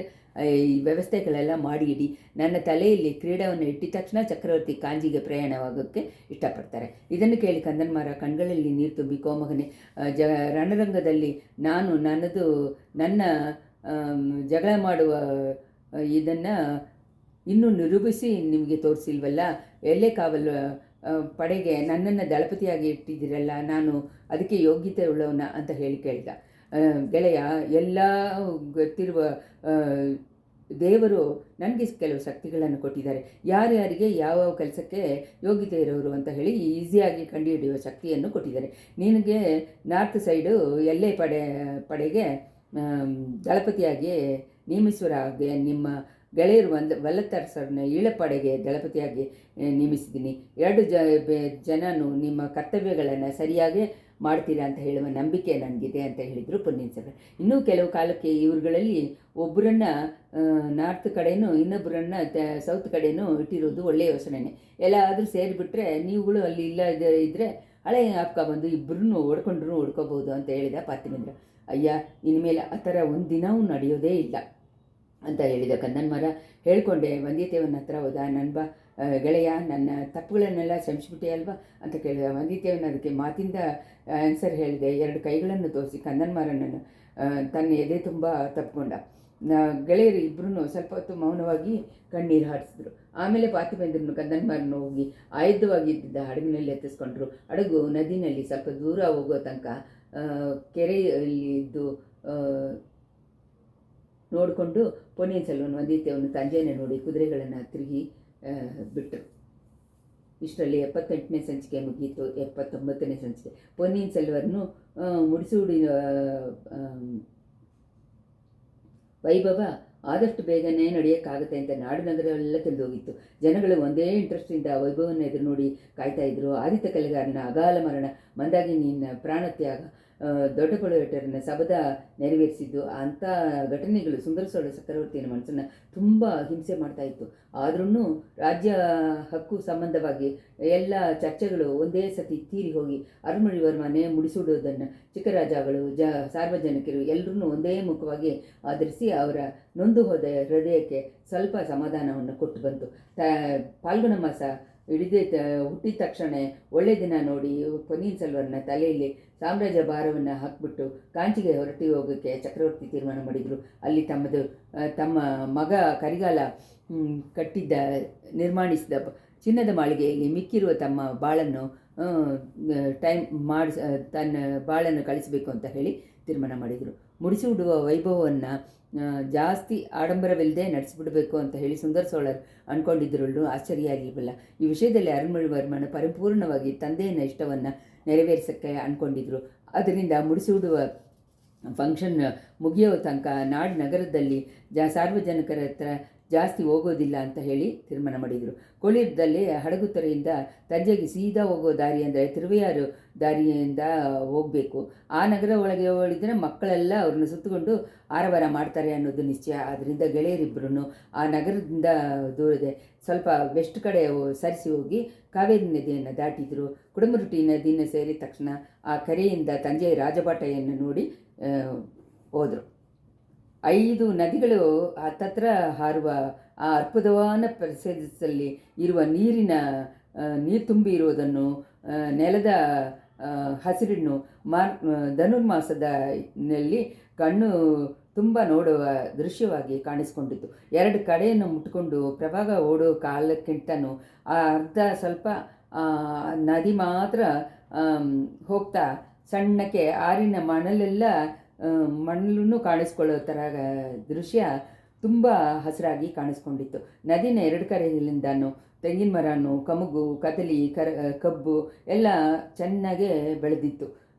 ಈ ವ್ಯವಸ್ಥೆಗಳೆಲ್ಲ ಮಾಡಿ ಇಡಿ. ನನ್ನ ತಲೆಯಲ್ಲಿ ಕ್ರೀಡಾವನ್ನು ಇಟ್ಟಿದ ತಕ್ಷಣ ಚಕ್ರವರ್ತಿ ಕಾಂಜಿಗೆ ಪ್ರಯಾಣವಾಗೋಕ್ಕೆ ಇಷ್ಟಪಡ್ತಾರೆ. ಇದನ್ನು ಕೇಳಿ ಕಂದನ್ಮಾರ ಕಣ್ಗಳಲ್ಲಿ ನೀರು ತುಂಬಿ, ಕೋಮಗನೆ, ರಣರಂಗದಲ್ಲಿ ನನ್ನ ಜಗಳ ಮಾಡುವ ಇದನ್ನು ಇನ್ನೂ ನಿರೂಪಿಸಿ ನಿಮಗೆ ತೋರಿಸಿಲ್ವಲ್ಲ. ಎಲ್ಲೇ ಕಾವಲು ಪಡೆಗೆ ನನ್ನನ್ನು ದಳಪತಿಯಾಗಿ ಇಟ್ಟಿದ್ದೀರಲ್ಲ, ನಾನು ಅದಕ್ಕೆ ಯೋಗ್ಯತೆ ಉಳ್ಳವನ ಅಂತ ಹೇಳಿ ಕೇಳಿದ. ಗೆಳೆಯ, ಎಲ್ಲ ಗೊತ್ತಿರುವ ದೇವರು ನನಗೆ ಕೆಲವು ಶಕ್ತಿಗಳನ್ನು ಕೊಟ್ಟಿದ್ದಾರೆ. ಯಾರ್ಯಾರಿಗೆ ಯಾವ ಕೆಲಸಕ್ಕೆ ಯೋಗ್ಯತೆ ಇರೋರು ಅಂತ ಹೇಳಿ ಈಸಿಯಾಗಿ ಕಂಡುಹಿಡಿಯುವ ಶಕ್ತಿಯನ್ನು ಕೊಟ್ಟಿದ್ದಾರೆ. ನಿನಗೆ ನಾರ್ತ್ ಸೈಡು ಎಲ್ಲೇ ಪಡೆಗೆ ದಳಪತಿಯಾಗಿ ನೇಮಿಸುವ ಹಾಗೆ ನಿಮ್ಮ ಗೆಳೆಯರು ವಲ್ಲತ್ತರಸರನ್ನ ಈಳಪಾಡೆಗೆ ದಳಪತಿಯಾಗಿ ನೇಮಿಸಿದ್ದೀನಿ. 2 ಜನನು ನಿಮ್ಮ ಕರ್ತವ್ಯಗಳನ್ನು ಸರಿಯಾಗಿ ಮಾಡ್ತೀರಾ ಅಂತ ಹೇಳುವ ನಂಬಿಕೆ ನನಗಿದೆ ಅಂತ ಹೇಳಿದರು ಪೊನ್ನಿಯಿನ್ ಸೆಲ್ವನ್. ಇನ್ನೂ ಕೆಲವು ಕಾಲಕ್ಕೆ ಇವ್ರುಗಳಲ್ಲಿ ಒಬ್ಬರನ್ನು ನಾರ್ತ್ ಕಡೆಯೂ ಇನ್ನೊಬ್ಬರನ್ನು ಸೌತ್ ಕಡೆಯೂ ಇಟ್ಟಿರೋದು ಒಳ್ಳೆಯ ಯೋಚನೆಯೇ. ಎಲ್ಲಾದರೂ ಸೇರಿಬಿಟ್ರೆ ನೀವುಗಳು ಅಲ್ಲಿ ಇದ್ದರೆ ಹಳೆ ಜ್ಞಾಪಕ ಬಂದು ಇಬ್ಬರನ್ನೂ ಹೊಡ್ಕೋಬೋದು ಅಂತ ಹೇಳಿದ ಪಾರ್ಥಿವೇಂದ್ರ. ಅಯ್ಯ, ಇನ್ಮೇಲೆ ಆ ಥರ ಒಂದು ದಿನವೂ ನಡೆಯೋದೇ ಇಲ್ಲ ಅಂತ ಹೇಳಿದ ಕನ್ನನ್ಮರ. ಹೇಳ್ಕೊಂಡೆ ವಂದಿಯತೇವನ ಹತ್ರ ಹೋದ. ಗೆಳೆಯ, ನನ್ನ ತಪ್ಪುಗಳನ್ನೆಲ್ಲ ಕ್ಷಮಿಸ್ಬಿಟ್ಟೆ ಅಲ್ವಾ ಅಂತ ಕೇಳಿದ. ವಂದಿಯತೇವನ ಅದಕ್ಕೆ ಮಾತಿಂದ ಆನ್ಸರ್ ಹೇಳಿದೆ. 2 ಕೈಗಳನ್ನು ತೋರಿಸಿ ಕನ್ನನ್ಮಾರನನ್ನು ತನ್ನ ಎದೆ ತುಂಬ ತಪ್ಪಿಕೊಂಡ. ಗೆಳೆಯರು ಇಬ್ಬರೂ ಸ್ವಲ್ಪ ಹೊತ್ತು ಮೌನವಾಗಿ ಕಣ್ಣೀರು ಹಾರಿಸಿದ್ರು. ಆಮೇಲೆ ಪಾರ್ಥಿವೇಂದ್ರನು ಕನ್ನನ್ಮಾರನ್ನು ಹೋಗಿ ಆಯುಧವಾಗಿದ್ದ ಹಡಗಿನಲ್ಲಿ ಎತ್ತಿಸ್ಕೊಂಡ್ರು. ಹಡಗು ನದಿನಲ್ಲಿ ಸ್ವಲ್ಪ ದೂರ ಹೋಗೋ ತನಕ ಕೆರೆಯಲ್ಲಿ ಇದ್ದು ನೋಡಿಕೊಂಡು ಪೊನ್ನಿಯಿನ್ ಸೆಲ್ವನ್ ವಂದಿಯತೇವನು ತಂಜೆಯನ್ನು ನೋಡಿ ಕುದುರೆಗಳನ್ನು ತಿರುಗಿ ಬಿಟ್ಟರು. ಇಷ್ಟರಲ್ಲಿ 78ನೇ ಸಂಚಿಕೆ ಮುಗಿಯಿತು. 79ನೇ ಸಂಚಿಕೆ. ಪೊನ್ನಿಯಿನ್ ಸೆಲ್ವರ್ನು ಮುಡಿಸೂಡಿನ ವೈಭವ ಆದಷ್ಟು ಬೇಗನೆ ನಡೆಯೋಕ್ಕಾಗುತ್ತೆ ಅಂತ ನಾಡು ನಗರವೆಲ್ಲ ತಿಳಿದೋಗಿತ್ತು. ಜನಗಳು ಒಂದೇ ಇಂಟ್ರೆಸ್ಟಿಂದ ವೈಭವವನ್ನು ಎದುರು ನೋಡಿ ಕಾಯ್ತಾ ಇದ್ರು. ಆದಿತ್ಯ ಕಲೆಗಾರನ ಅಕಾಲ ಮರಣ, ಮಂದಾಕಿನಿಯ ಪ್ರಾಣತ್ಯಾಗ, ದೊಡ್ಡ ಪಳುವೇಟರನ್ನ ಶಬದ ನೆರವೇರಿಸಿದ್ದು, ಅಂಥ ಘಟನೆಗಳು ಸುಂದರ ಚಕ್ರವರ್ತಿಯ ಮನಸ್ಸನ್ನು ತುಂಬ ಹಿಂಸೆ ಮಾಡ್ತಾ ಇತ್ತು. ಆದ್ರೂ ರಾಜ್ಯ ಹಕ್ಕು ಸಂಬಂಧವಾಗಿ ಎಲ್ಲ ಚರ್ಚೆಗಳು ಒಂದೇ ಸತಿ ತೀರಿ ಹೋಗಿ ಅರುಳ್ಮೊಳಿವರ್ಮನೆ ಮುಡಿಸುವುದನ್ನು ಚಿಕ್ಕರಾಜಗಳು ಸಾರ್ವಜನಿಕರು ಎಲ್ಲರೂ ಒಂದೇ ಮುಖವಾಗಿ ಆಧರಿಸಿ ಅವರ ನೊಂದು ಹೋದ ಹೃದಯಕ್ಕೆ ಸ್ವಲ್ಪ ಸಮಾಧಾನವನ್ನು ಕೊಟ್ಟು ಬಂತು. ಫಾಲ್ಗುಣ ಮಾಸ ಹುಟ್ಟಿದ ತಕ್ಷಣ ಒಳ್ಳೆ ದಿನ ನೋಡಿ ಪೊನ್ನಿಯಿನ್ ಸೆಲ್ವರ್ನ ತಲೆಯಲ್ಲಿ ಸಾಮ್ರಾಜ್ಯ ಭಾರವನ್ನು ಹಾಕಿಬಿಟ್ಟು ಕಾಂಚಿಗೆ ಹೊರಟಿ ಹೋಗೋಕ್ಕೆ ಚಕ್ರವರ್ತಿ ತೀರ್ಮಾನ ಮಾಡಿದರು. ಅಲ್ಲಿ ತಮ್ಮ ಮಗ ಕರಿಗಾಲ ನಿರ್ಮಾಣಿಸಿದ ಚಿನ್ನದ ಮಾಳಿಗೆಯಲ್ಲಿ ಮಿಕ್ಕಿರುವ ತಮ್ಮ ಬಾಳನ್ನು ತನ್ನ ಬಾಳನ್ನು ಕಳಿಸಬೇಕು ಅಂತ ಹೇಳಿ ತೀರ್ಮಾನ ಮಾಡಿದರು. ಮುಡಿಸಿಬಿಡುವ ವೈಭವವನ್ನು ಜಾಸ್ತಿ ಆಡಂಬರವಿಲ್ಲದೆ ನಡೆಸಿಬಿಡಬೇಕು ಅಂತ ಹೇಳಿ ಸುಂದರ ಚೋಳರು ಅಂದ್ಕೊಂಡಿದ್ರಲ್ಲೂ ಆಶ್ಚರ್ಯ ಆಗಿರಲಿಲ್ಲ. ಈ ವಿಷಯದಲ್ಲಿ ಅರುಳ್ಮೊಳಿವರ್ಮನ ಪರಿಪೂರ್ಣವಾಗಿ ತಂದೆಯ ಇಷ್ಟವನ್ನು ನೆರವೇರಿಸೋಕ್ಕೆ ಅಂದ್ಕೊಂಡಿದ್ರು. ಅದರಿಂದ ಮುಡಿಸಿಬಿಡುವ ಫಂಕ್ಷನ್ ಮುಗಿಯೋ ತನಕ ನಗರದಲ್ಲಿ ಸಾರ್ವಜನಿಕರ ಹತ್ರ ಜಾಸ್ತಿ ಹೋಗೋದಿಲ್ಲ ಅಂತ ಹೇಳಿ ತೀರ್ಮಾನ ಮಾಡಿದರು. ಕೋಳಿರದಲ್ಲಿ ಹಡಗುತೊರೆಯಿಂದ ತಂಜೆಗೆ ಸೀದಾ ಹೋಗೋ ದಾರಿ ಅಂದರೆ ತಿರುವೆಯಾರು ದಾರಿಯಿಂದ ಹೋಗಬೇಕು. ಆ ನಗರ ಒಳಗೆ ಹೋಳಿದ್ರೆ ಮಕ್ಕಳೆಲ್ಲ ಅವ್ರನ್ನ ಸುತ್ತಕೊಂಡು ಆರವಾರ ಮಾಡ್ತಾರೆ ಅನ್ನೋದು ನಿಶ್ಚಯ. ಆದ್ದರಿಂದ ಗೆಳೆಯರಿಬ್ಬರೂ ಆ ನಗರದಿಂದ ದೂರದೆ ಸ್ವಲ್ಪ ವೆಸ್ಟ್ ಕಡೆ ಸರಿಸಿ ಹೋಗಿ ಕಾವೇರಿ ನದಿಯನ್ನು ದಾಟಿದ್ರು. ಕುಡಮುರುಟಿ ನದಿಯನ್ನು ಸೇರಿದ ತಕ್ಷಣ ಆ ಕೆರೆಯಿಂದ ತಂಜೆಯ ರಾಜಬಾಟೆಯನ್ನು ನೋಡಿ ಹೋದರು. 5 ನದಿಗಳು ಹತ್ತತ್ರ ಹಾರುವ ಆ ಅದ್ಭುತವಾದ ಪ್ರದೇಶದಲ್ಲಿ ಇರುವ ನೀರು ತುಂಬಿ ಇರುವುದನ್ನು, ನೆಲದ ಹಸಿರನ್ನು ಧನುರ್ಮಾಸದಲ್ಲಿ ಕಣ್ಣು ತುಂಬ ನೋಡುವ ದೃಶ್ಯವಾಗಿ ಕಾಣಿಸ್ಕೊಂಡಿತ್ತು. 2 ಕಡೆಯನ್ನು ಮುಟ್ಕೊಂಡು ಪ್ರಭಾಗ ಓಡೋ ಕಾಲಕ್ಕಿಂತನೂ ಸ್ವಲ್ಪ ನದಿ ಮಾತ್ರ ಹೋಗ್ತಾ ಸಣ್ಣಕ್ಕೆ ಆರಿನ ಮಣ್ಣಲ್ಲೂ ಕಾಣಿಸ್ಕೊಳ್ಳೋ ಥರ ದೃಶ್ಯ ತುಂಬ ಹಸಿರಾಗಿ ಕಾಣಿಸ್ಕೊಂಡಿತ್ತು. ನದಿನ 2 ಕಡೆಯಿಂದನೂ ತೆಂಗಿನ ಮರನು, ಕಮುಗು, ಕದಲಿ, ಕಬ್ಬು ಎಲ್ಲ ಚೆನ್ನಾಗೇ ಬೆಳೆದಿತ್ತು.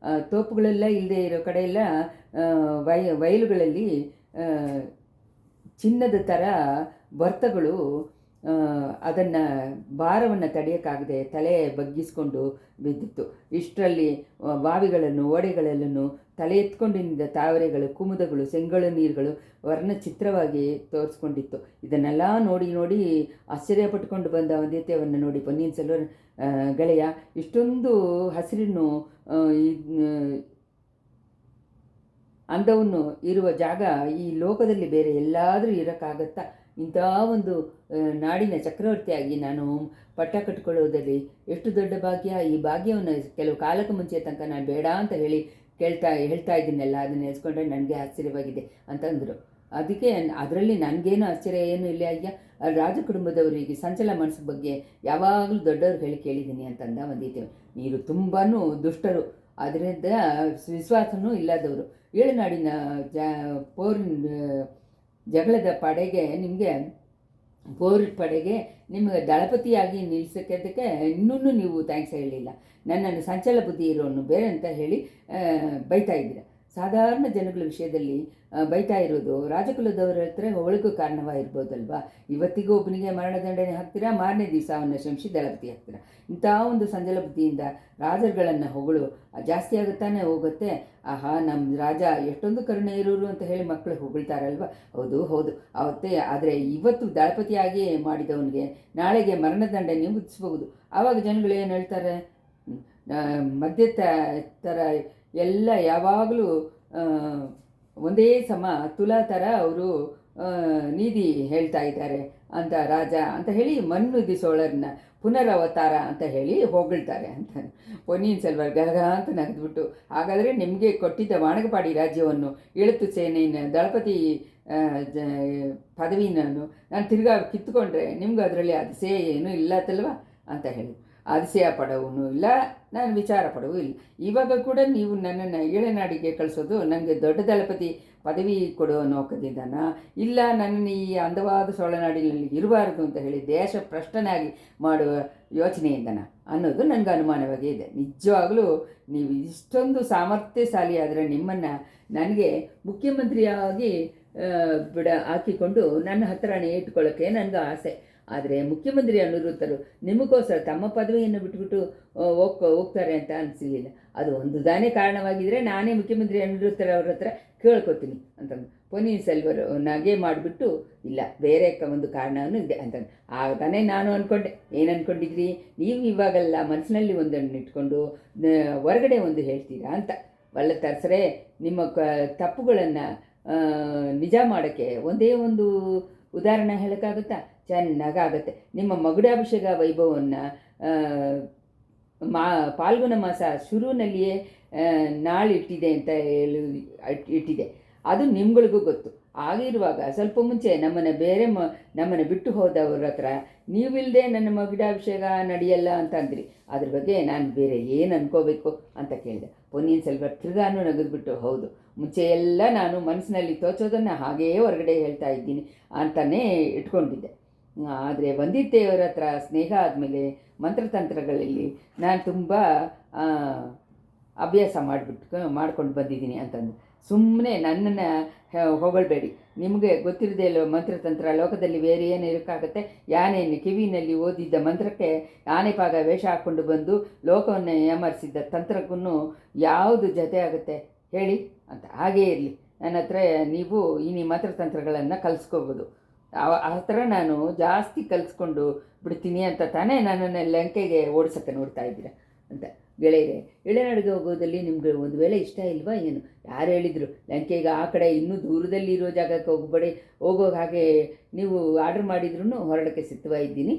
ತೋಪುಗಳೆಲ್ಲ ಇಲ್ಲದೆ ಇರೋ ಕಡೆಯೆಲ್ಲ ವಯಲುಗಳಲ್ಲಿ ಚಿನ್ನದ ಥರ ಭರ್ತಗಳು ಅದನ್ನು ಭಾರವನ್ನು ತಡೆಯೋಕ್ಕಾಗದೆ ತಲೆ ಬಗ್ಗಿಸ್ಕೊಂಡು ಬಿದ್ದಿತ್ತು. ಇಷ್ಟರಲ್ಲಿ ಬಾವಿಗಳನ್ನು, ಓಡೆಗಳೆಲ್ಲೂ ತಲೆ ಎತ್ಕೊಂಡಿದ್ದ ತಾವರೆಗಳು, ಕುಮುದಗಳು, ಸೆಂಗಳು ನೀರುಗಳು ವರ್ಣಚಿತ್ರವಾಗಿ ತೋರಿಸ್ಕೊಂಡಿತ್ತು. ಇದನ್ನೆಲ್ಲ ನೋಡಿ ಆಶ್ಚರ್ಯಪಟ್ಟುಕೊಂಡು ಬಂದ ವಂದಿಯತೇವನ್ನು ನೋಡಿ ಪೊನ್ನಿಯಿನ್ ಸೆಲ್ವನ್, ಗೆಳೆಯ, ಇಷ್ಟೊಂದು ಹಸಿರನ್ನು ಅಂದವನ್ನು ಇರುವ ಜಾಗ ಈ ಲೋಕದಲ್ಲಿ ಬೇರೆ ಎಲ್ಲಾದರೂ ಇರೋಕ್ಕಾಗತ್ತಾ? ಇಂಥ ಒಂದು ನಾಡಿನ ಚಕ್ರವರ್ತಿಯಾಗಿ ನಾನು ಪಟ್ಟ ಕಟ್ಟಿಕೊಳ್ಳುವುದರಲ್ಲಿ ಎಷ್ಟು ದೊಡ್ಡ ಭಾಗ್ಯ. ಈ ಭಾಗ್ಯವನ್ನು ಕೆಲವು ಕಾಲಕ್ಕೆ ಮುಂಚೆ ತನಕ ನಾನು ಬೇಡ ಅಂತ ಹೇಳಿ ಹೇಳ್ತಾ ಇದ್ದೀನಲ್ಲ, ಅದನ್ನು ನೆನೆಸ್ಕೊಂಡ್ರೆ ನನಗೆ ಆಶ್ಚರ್ಯವಾಗಿದೆ ಅಂತಂದರು. ಅದಕ್ಕೆ ಅದರಲ್ಲಿ ನನಗೇನು ಆಶ್ಚರ್ಯ ಏನೂ ಇಲ್ಲ ಅಯ್ಯ. ರಾಜ ಕುಟುಂಬದವರಿಗೆ ಸಂಚಲ ಮನಸ್ಸು ಬಗ್ಗೆ ಯಾವಾಗಲೂ ದೊಡ್ಡವ್ರು ಹೇಳಿ ಕೇಳಿದ್ದೀನಿ ಅಂತಂದ ವಂದಿಯತೇವ. ನೀರು ತುಂಬಾ ದುಷ್ಟರು, ಅದರಿಂದ ವಿಶ್ವಾಸನೂ ಇಲ್ಲದವರು. ಏಳುನಾಡಿನ ಜಗಳದ ಪಡೆಗೆ ನಿಮಗೆ ದಳಪತಿಯಾಗಿ ನಿಲ್ಲಿಸೋಕ್ಕೆ ಇನ್ನೂ ನೀವು ಥ್ಯಾಂಕ್ಸ್ ಹೇಳಲಿಲ್ಲ. ನನ್ನನ್ನು ಸಂಚಲ ಬುದ್ಧಿ ಇರೋನು ಬೇರೆ ಅಂತ ಹೇಳಿ ಬೈತಾ ಇದ್ದೀರ. ಸಾಧಾರಣ ಜನಗಳ ವಿಷಯದಲ್ಲಿ ಬೈತಾ ಇರೋದು ರಾಜಕುಲದವರ ಹತ್ರ ಹೊಗಳಿಗೂ ಕಾರಣವಾಗಿರ್ಬೋದಲ್ವಾ. ಇವತ್ತಿಗೂ ಒಬ್ಬನಿಗೆ ಮರಣದಂಡನೆ ಹಾಕ್ತೀರಾ, ಮಾರನೇ ದಿವಸ ಅವನ್ನ ಶಂಶಿ ದಳಪತಿ ಹಾಕ್ತೀರಾ. ಇಂಥ ಒಂದು ಸಂಜಲ ಬುದ್ಧಿಯಿಂದ ರಾಜರುಗಳನ್ನು ಹೊಗಳು ಜಾಸ್ತಿ ಆಗುತ್ತಾನೆ ಹೋಗುತ್ತೆ. ಆಹಾ, ನಮ್ಮ ರಾಜ ಎಷ್ಟೊಂದು ಕರುಣೆ ಇರೋರು ಅಂತ ಹೇಳಿ ಮಕ್ಕಳು ಹೊಗಳ್ತಾರಲ್ವ. ಹೌದು ಹೌದು ಅವತ್ತೇ. ಆದರೆ ಇವತ್ತು ದಳಪತಿಯಾಗಿ ಮಾಡಿದವನಿಗೆ ನಾಳೆಗೆ ಮರಣದಂಡನೆ ವಿಧಿಸಬಹುದು. ಆವಾಗ ಜನಗಳು ಏನು ಹೇಳ್ತಾರೆ, ಮಧ್ಯ ಥರ ಎಲ್ಲ ಯಾವಾಗಲೂ ಒಂದೇ ಸಮ ತುಲಾ ಥರ ಅವರು ನೀತಿ ಹೇಳ್ತಾ ಇದ್ದಾರೆ ಅಂತ ರಾಜ ಅಂತ ಹೇಳಿ ಮನ್ನುದಿ ಸೋಳರನ್ನ ಪುನರವತಾರ ಅಂತ ಹೇಳಿ ಹೊಗಳ್ತಾರೆ ಅಂತ. ಪೊನ್ನಿಯಿನ್ ಸೆಲ್ವರ್ ಗರಗ ಅಂತ ನಗೆದ್ಬಿಟ್ಟು, ಹಾಗಾದರೆ ನಿಮಗೆ ಕೊಟ್ಟಿದ್ದ ವಾಣಗಪಾಡಿ ರಾಜ್ಯವನ್ನು ಇಳತು ಸೇನೆಯ ದಳಪತಿ ಪದವಿನ ನಾನು ತಿರ್ಗಾ ಕಿತ್ತುಕೊಂಡ್ರೆ ನಿಮ್ಗೆ ಅದರಲ್ಲಿ ಅತಿಶಯ ಏನೂ ಇಲ್ಲತ್ತಲ್ವ ಅಂತ ಹೇಳಿ. ಅತಿಶಯ ಪಡೋವೂ ಇಲ್ಲ, ನಾನು ವಿಚಾರ ಪಡವೂ ಇಲ್ಲ. ಇವಾಗ ಕೂಡ ನೀವು ನನ್ನನ್ನು ಏಳೆನಾಡಿಗೆ ಕಳಿಸೋದು ನನಗೆ ದೊಡ್ಡ ದಳಪತಿ ಪದವಿ ಕೊಡೋ ನೌಕದಿಂದನ, ಇಲ್ಲ ನನ್ನನ್ನು ಈ ಅಂದವಾದ ಸೊಳನಾಡಿನಲ್ಲಿ ಇರಬಾರದು ಅಂತ ಹೇಳಿ ದೇಶ ಭ್ರಷ್ಟನಾಗಿ ಮಾಡುವ ಯೋಚನೆಯಿಂದನ ಅನ್ನೋದು ನನಗೆ ಅನುಮಾನವಾಗೇ ಇದೆ. ನಿಜವಾಗಲೂ ನೀವು ಇಷ್ಟೊಂದು ಸಾಮರ್ಥ್ಯಶಾಲಿಯಾದರೆ ನಿಮ್ಮನ್ನು ನನಗೆ ಮುಖ್ಯಮಂತ್ರಿಯಾಗಿ ಹಾಕಿಕೊಂಡು ನನ್ನ ಹತ್ರನೇ ಇಟ್ಕೊಳ್ಳೋಕ್ಕೆ ನನಗೆ ಆಸೆ. ಆದರೆ ಮುಖ್ಯಮಂತ್ರಿ ಅನಿರುದ್ಧರು ನಿಮಗೋಸ್ಕರ ತಮ್ಮ ಪದವಿಯನ್ನು ಬಿಟ್ಬಿಟ್ಟು ಹೋಗ್ತಾರೆ ಅಂತ ಅನಿಸಲಿಲ್ಲ. ಅದು ಒಂದು ದಾನೇ ಕಾರಣವಾಗಿದ್ದರೆ ನಾನೇ ಮುಖ್ಯಮಂತ್ರಿ ಅನಿರುದ್ಧರವ್ರ ಹತ್ರ ಕೇಳ್ಕೊತೀನಿ ಅಂತಂದು. ಪೊನ್ನಿಯಿನ್ ಸೆಲ್ವರು ನಗೆ ಮಾಡಿಬಿಟ್ಟು, ಇಲ್ಲ ಬೇರೆ ಒಂದು ಕಾರಣವೂ ಇದೆ ಅಂತಂದು. ಆಗತಾನೆ ನಾನು ಅಂದ್ಕೊಂಡೆ, ಏನು ಅಂದ್ಕೊಂಡಿದ್ರಿ ನೀವು ಇವಾಗೆಲ್ಲ ಮನಸ್ಸಿನಲ್ಲಿ ಒಂದನ್ನು ಇಟ್ಕೊಂಡು ಹೊರಗಡೆ ಒಂದು ಹೇಳ್ತೀರಾ ಅಂತ. ಒಳ್ಳೆ ತರ್ಸರೆ ನಿಮ್ಮ ತಪ್ಪುಗಳನ್ನು ನಿಜ ಮಾಡೋಕ್ಕೆ ಒಂದೇ ಒಂದು ಉದಾಹರಣೆ ಹೇಳೋಕ್ಕಾಗುತ್ತಾ? ಚೆನ್ನಾಗಾಗತ್ತೆ. ನಿಮ್ಮ ಮಗುಡಾಭಿಷೇಕ ವೈಭವವನ್ನು ಫಾಲ್ಗುಣ ಮಾಸ ಶುರುವಿನಲ್ಲಿಯೇ ನಾಳಿಟ್ಟಿದೆ ಅಂತ ಇಟ್ಟಿದೆ. ಅದು ನಿಮ್ಗಳಿಗೂ ಗೊತ್ತು. ಆಗಿರುವಾಗ ಸ್ವಲ್ಪ ಮುಂಚೆ ನಮ್ಮನ್ನು ಬಿಟ್ಟು ಹೋದವ್ರ ಹತ್ರ ನೀವಿಲ್ಲದೆ ನನ್ನ ಮಗುಡಾಭಿಷೇಕ ನಡೆಯಲ್ಲ ಅಂತ ಅಂದ್ರಿ. ಅದ್ರ ಬಗ್ಗೆ ನಾನು ಬೇರೆ ಏನು ಅನ್ಕೋಬೇಕು ಅಂತ ಕೇಳಿದೆ. ಪೊನ್ನಿಯಿನ್ ಸೆಲ್ವರ್ ತಿರ್ಗಾನು ನಗದ್ಬಿಟ್ಟು, ಹೌದು ಮುಂಚೆ ಎಲ್ಲ ನಾನು ಮನಸ್ಸಿನಲ್ಲಿ ತೋಚೋದನ್ನು ಹಾಗೆಯೇ ಹೊರಗಡೆ ಹೇಳ್ತಾ ಇದ್ದೀನಿ ಅಂತಲೇ ಇಟ್ಕೊಂಡಿದ್ದೆ. ಆದರೆ ವಂದಿತೆಯವರ ಹತ್ರ ಸ್ನೇಹ ಆದಮೇಲೆ ಮಂತ್ರತಂತ್ರಗಳಲ್ಲಿ ನಾನು ತುಂಬ ಅಭ್ಯಾಸ ಮಾಡ್ಕೊಂಡು ಬಂದಿದ್ದೀನಿ ಅಂತಂದು. ಸುಮ್ಮನೆ ನನ್ನನ್ನು ಹೊಗಳ್ಬೇಡಿ. ನಿಮಗೆ ಗೊತ್ತಿರದೇ ಇಲ್ಲೋ ಮಂತ್ರತಂತ್ರ ಲೋಕದಲ್ಲಿ ಬೇರೆ ಏನು ಇರೋಕ್ಕಾಗತ್ತೆ? ಯಾನೇನು ಕಿವಿನಲ್ಲಿ ಓದಿದ್ದ ಮಂತ್ರಕ್ಕೆ ಆನೆಪಾಗ ವೇಷ ಹಾಕ್ಕೊಂಡು ಬಂದು ಲೋಕವನ್ನು ಏಮರಿಸಿದ್ದ ತಂತ್ರಕ್ಕೂ ಯಾವುದು ಜೊತೆ ಆಗುತ್ತೆ ಹೇಳಿ ಅಂತ. ಹಾಗೇ ಇರಲಿ, ನನ್ನ ಹತ್ರ ನೀವು ಈ ಮಂತ್ರತಂತ್ರಗಳನ್ನು ಕಲಿಸ್ಕೋಬೋದು. ಆ ಥರ ನಾನು ಜಾಸ್ತಿ ಕಲಿಸ್ಕೊಂಡು ಬಿಡ್ತೀನಿ ಅಂತ ತಾನೇ ನನ್ನನ್ನು ಲಂಕೆಗೆ ಓಡಿಸೋಕ್ಕೆ ನೋಡ್ತಾ ಇದ್ದೀರಾ ಅಂತ. ಗೆಳೆಯರೆ, ಎಳೆನಾಡಿಗೆ ಹೋಗೋದಲ್ಲಿ ನಿಮಗೆ ಒಂದು ವೇಳೆ ಇಷ್ಟ ಇಲ್ವಾ ಏನು? ಯಾರು ಹೇಳಿದರು ಲಂಕೆಗೆ ಆ ಕಡೆ ಇನ್ನೂ ದೂರದಲ್ಲಿ ಇರೋ ಜಾಗಕ್ಕೆ ಹೋಗೋ ಹಾಗೆ ನೀವು ಆರ್ಡ್ರ್ ಮಾಡಿದ್ರೂ ಹೊರಡೋಕ್ಕೆ ಸಿದ್ಧವಾಗಿದ್ದೀನಿ.